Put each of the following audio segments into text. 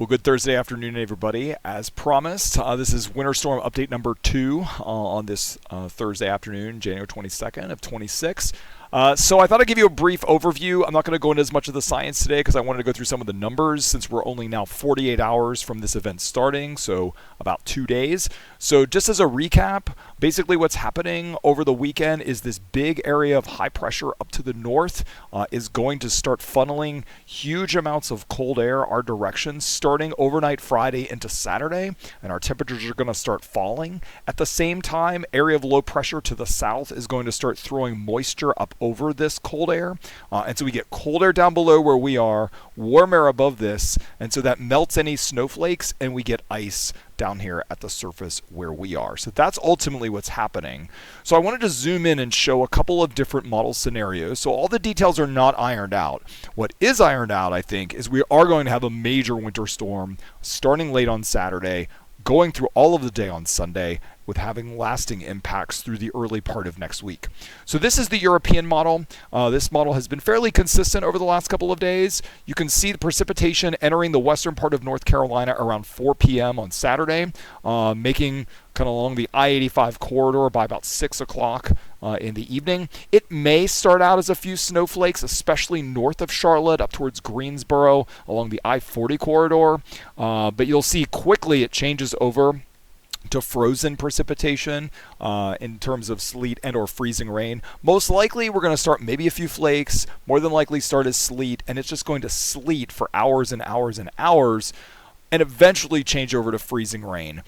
Well, good Thursday afternoon, everybody. As promised, this is Winter Storm Update number 2 on this Thursday afternoon, January 22nd of 26. So I thought I'd give you a brief overview. I'm not going to go into as much of the science today because I wanted to go through some of the numbers since we're only now 48 hours from this event starting, so about 2 days. So just as a recap, basically what's happening over the weekend is this big area of high pressure up to the north is going to start funneling huge amounts of cold air our direction starting overnight Friday into Saturday, and our temperatures are going to start falling. At the same time, area of low pressure to the south is going to start throwing moisture up over this cold air, and so we get cold air down below where we are, warm air above this, and so that melts any snowflakes and we get ice down here at the surface where we are. So that's ultimately what's happening. So I wanted to zoom in and show a couple of different model scenarios. So all the details are not ironed out. What is ironed out, I think, is we are going to have a major winter storm starting late on Saturday, going through all of the day on Sunday, with having lasting impacts through the early part of next week. So this is the European model. This model has been fairly consistent over the last couple of days. You can see the precipitation entering the western part of North Carolina around 4 p.m. on Saturday, making kind of along the I-85 corridor by about 6 o'clock in the evening. It may start out as a few snowflakes, especially north of Charlotte up towards Greensboro along the I-40 corridor, but you'll see quickly it changes over to frozen precipitation in terms of sleet and or freezing rain. Most likely we're going to start maybe a few flakes, more than likely start as sleet, and it's just going to sleet for hours and hours and hours and eventually change over to freezing rain.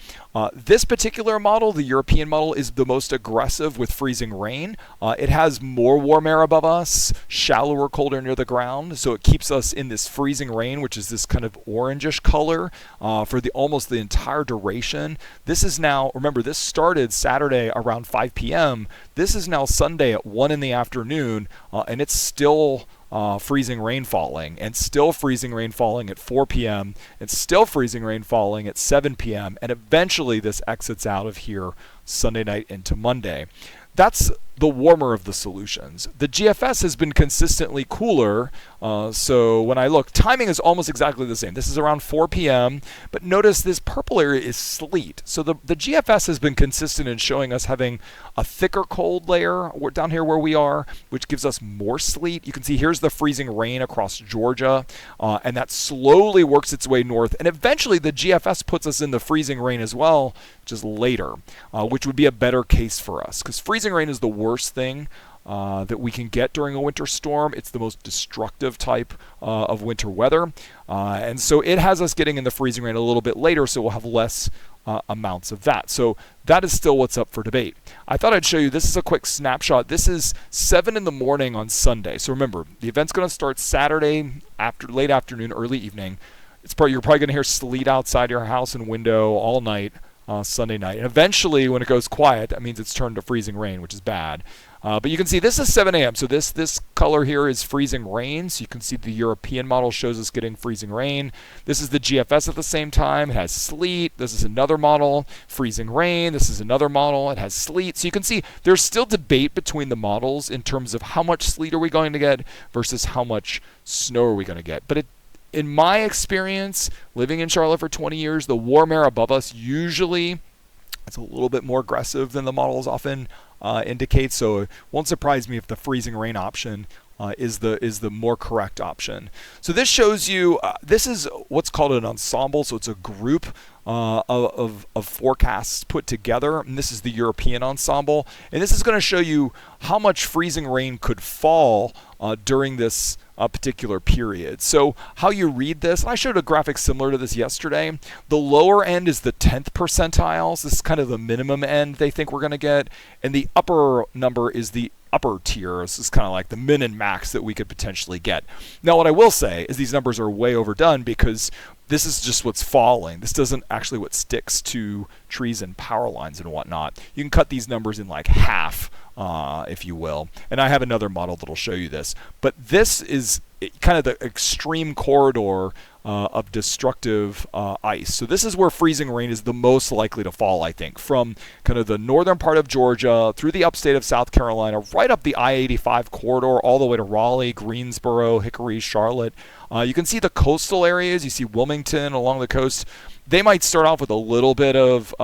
This particular model, the European model, is the most aggressive with freezing rain. It has more warm air above us, shallower cold air near the ground, so it keeps us in this freezing rain, which is this kind of orangish color for almost the entire duration. This is now, remember, this started Saturday around 5 p.m. This is now Sunday at 1 in the afternoon, and it's still freezing rain falling, and still freezing rain falling at 4 p.m. It's still freezing rain falling at 7 p.m. And eventually this exits out of here Sunday night into Monday. That's the warmer of the solutions. The GFS has been consistently cooler, so when I look, timing is almost exactly the same. This is around 4 p.m., but notice this purple area is sleet. So the GFS has been consistent in showing us having a thicker cold layer down here where we are, which gives us more sleet. You can see here's the freezing rain across Georgia, and that slowly works its way north, and eventually the GFS puts us in the freezing rain as well, just later, which would be a better case for us, because freezing rain is the worst thing that we can get during a winter storm. It's the most destructive type of winter weather, and so it has us getting in the freezing rain a little bit later, so we'll have less amounts of that. So that is still what's up for debate. I thought I'd show you, this is a quick snapshot. This is 7 in the morning on Sunday. So remember, the event's going to start Saturday late afternoon, early evening. You're probably going to hear sleet outside your house and window all night. Sunday night. And eventually, when it goes quiet, that means it's turned to freezing rain, which is bad. But you can see this is 7 a.m. So this color here is freezing rain. So you can see the European model shows us getting freezing rain. This is the GFS at the same time. It has sleet. This is another model, freezing rain. This is another model. It has sleet. So you can see there's still debate between the models in terms of how much sleet are we going to get versus how much snow are we going to get. But in my experience, living in Charlotte for 20 years, the warm air above us usually it's a little bit more aggressive than the models often indicate. So it won't surprise me if the freezing rain option is the more correct option. So this shows you, this is what's called an ensemble. So it's a group of forecasts put together, and this is the European ensemble. And this is going to show you how much freezing rain could fall during this particular period. So how you read this, and I showed a graphic similar to this yesterday. The lower end is the 10th percentiles. This is kind of the minimum end they think we're going to get, and the upper number is the upper tier. This is kind of like the min and max that we could potentially get. Now what I will say is these numbers are way overdone because this is just what's falling. This doesn't actually what sticks to trees and power lines and whatnot. You can cut these numbers in like half, if you will. And I have another model that'll show you this. But this is kind of the extreme corridor of destructive ice. So this is where freezing rain is the most likely to fall, I think, from kind of the northern part of Georgia through the upstate of South Carolina, right up the I-85 corridor, all the way to Raleigh, Greensboro, Hickory, Charlotte, You can see the coastal areas. You see Wilmington along the coast. They might start off with a little bit of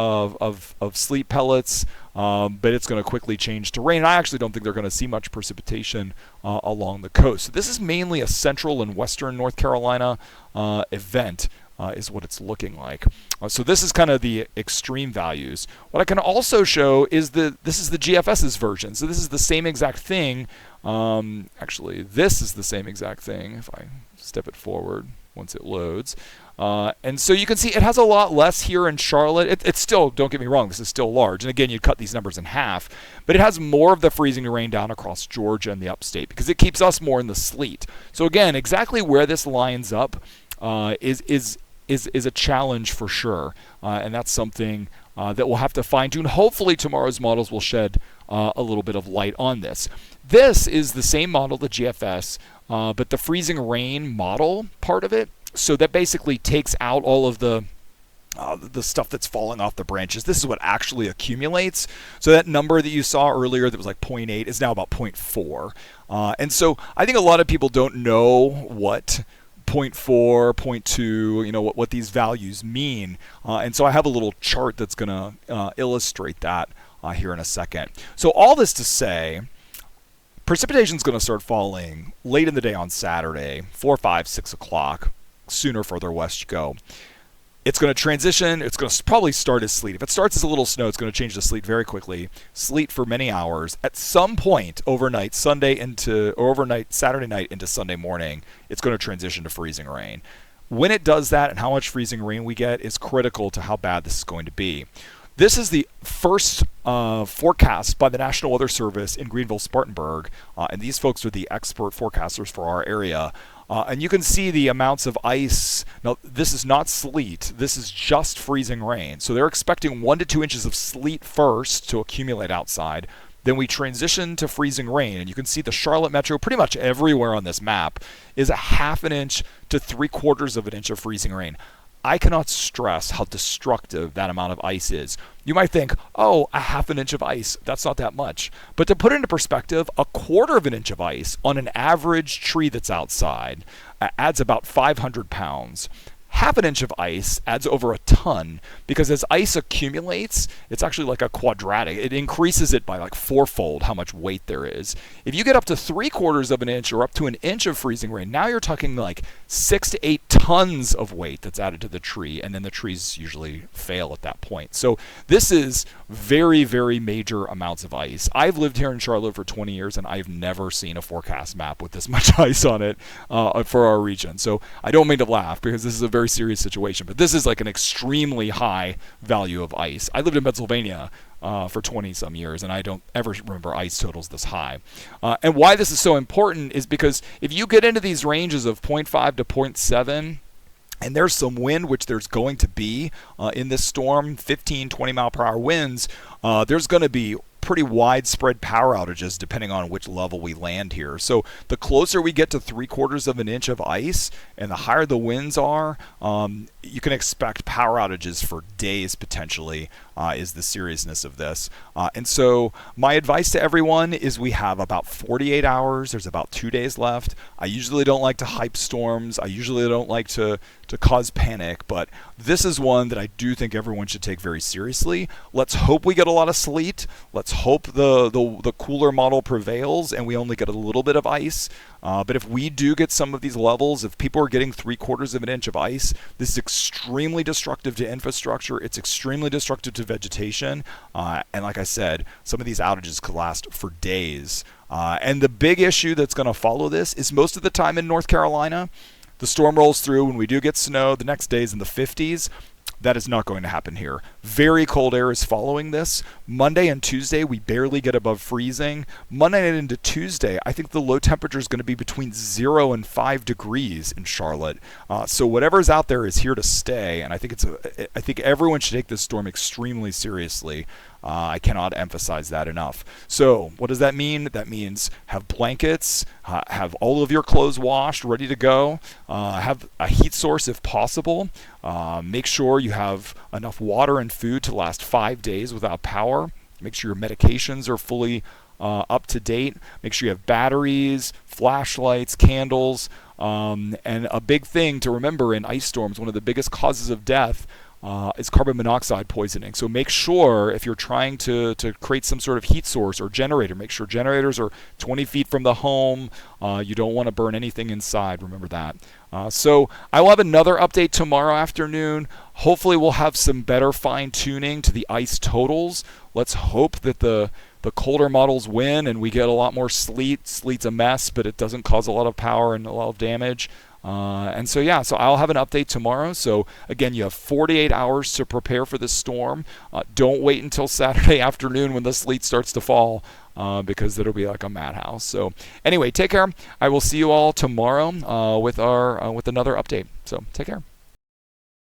sleet pellets, but it's going to quickly change to rain. And I actually don't think they're going to see much precipitation along the coast. So this is mainly a central and western North Carolina event. Is what it's looking like. So this is kind of the extreme values. What I can also show is this is the GFS's version. So this is the same exact thing. Actually, this is the same exact thing if I step it forward once it loads. And so you can see it has a lot less here in Charlotte. It's still, don't get me wrong, this is still large. And again, you'd cut these numbers in half. But it has more of the freezing rain down across Georgia and the upstate because it keeps us more in the sleet. So again, exactly where this lines up is a challenge for sure, and that's something that we'll have to fine-tune. Hopefully tomorrow's models will shed a little bit of light on this. This is the same model, the GFS, but the freezing rain model part of it, so that basically takes out all of the stuff that's falling off the branches. This is what actually accumulates. So that number that you saw earlier that was like 0.8 is now about 0.4. And so I think a lot of people don't know what 0.4, 0.2, what these values mean. And so I have a little chart that's going to illustrate that here in a second. So all this to say, precipitation is going to start falling late in the day on Saturday, 4, 5, 6 o'clock, sooner further west you go. It's going to transition. It's going to probably start as sleet. If it starts as a little snow, it's going to change to sleet very quickly. Sleet for many hours. At some point overnight, overnight Saturday night into Sunday morning, it's going to transition to freezing rain. When it does that and how much freezing rain we get is critical to how bad this is going to be. This is the first forecast by the National Weather Service in Greenville, Spartanburg, and these folks are the expert forecasters for our area. And you can see the amounts of ice. Now, this is not sleet. This is just freezing rain. So they're expecting 1 to 2 inches of sleet first to accumulate outside. Then we transition to freezing rain. And you can see the Charlotte Metro, pretty much everywhere on this map, is a 1/2 inch to 3/4 of an inch of freezing rain. I cannot stress how destructive that amount of ice is. You might think, oh, a 1/2 inch of ice, that's not that much. But to put it into perspective, 1/4 inch of ice on an average tree that's outside adds about 500 pounds. 1/2 inch of ice adds over a ton because as ice accumulates, it's actually like a quadratic. It increases it by like 4-fold how much weight there is. If you get up to 3/4 inch or up to an inch of freezing rain, now you're talking like 6 to 8 tons of weight that's added to the tree, and then the trees usually fail at that point. So this is very, very major amounts of ice. I've lived here in Charlotte for 20 years, and I've never seen a forecast map with this much ice on it for our region. So I don't mean to laugh because this is a very serious situation, but this is like an extremely high value of ice. I lived in Pennsylvania for 20 some years, and I don't ever remember ice totals this high. And why this is so important is because if you get into these ranges of 0.5 to 0.7, and there's some wind, which there's going to be in this storm, 15, 20 mile per hour winds, there's going to be pretty widespread power outages depending on which level we land here. So the closer we get to 3/4 inch of ice and the higher the winds are, you can expect power outages for days potentially, is the seriousness of this. And so my advice to everyone is we have about 48 hours. There's about 2 days left. I usually don't like to hype storms. I usually don't like to cause panic, but this is one that I do think everyone should take very seriously. Let's hope we get a lot of sleet. Let's hope the cooler model prevails and we only get a little bit of ice. But if we do get some of these levels, if people are getting 3/4 inch of ice, this is extremely destructive to infrastructure. It's extremely destructive to vegetation. And like I said, some of these outages could last for days. And the big issue that's going to follow this is most of the time in North Carolina, the storm rolls through. When we do get snow, the next day is in the 50s. That is not going to happen here. Very cold air is following this. Monday and Tuesday, we barely get above freezing. Monday night into Tuesday, I think the low temperature is going to be between 0 and 5 degrees in Charlotte. So whatever's out there is here to stay, and I think everyone should take this storm extremely seriously. I cannot emphasize that enough. So what does that mean? That means have blankets, have all of your clothes washed, ready to go, have a heat source if possible. Make sure you have enough water and food to last 5 days without power. Make sure your medications are fully up to date. Make sure you have batteries, flashlights, candles, and a big thing to remember in ice storms, one of the biggest causes of death is carbon monoxide poisoning. So make sure if you're trying to create some sort of heat source or generator, make sure generators are 20 feet from the home. You don't want to burn anything inside, remember that. So I will have another update tomorrow afternoon. Hopefully we'll have some better fine tuning to the ice totals. Let's hope that the colder models win and we get a lot more sleet. Sleet's a mess, but it doesn't cause a lot of power and a lot of damage. And so I'll have an update tomorrow. So again, you have 48 hours to prepare for this storm. Don't wait until Saturday afternoon when the sleet starts to fall, because it'll be like a madhouse. So anyway, take care. I will see you all tomorrow with another update. So take care.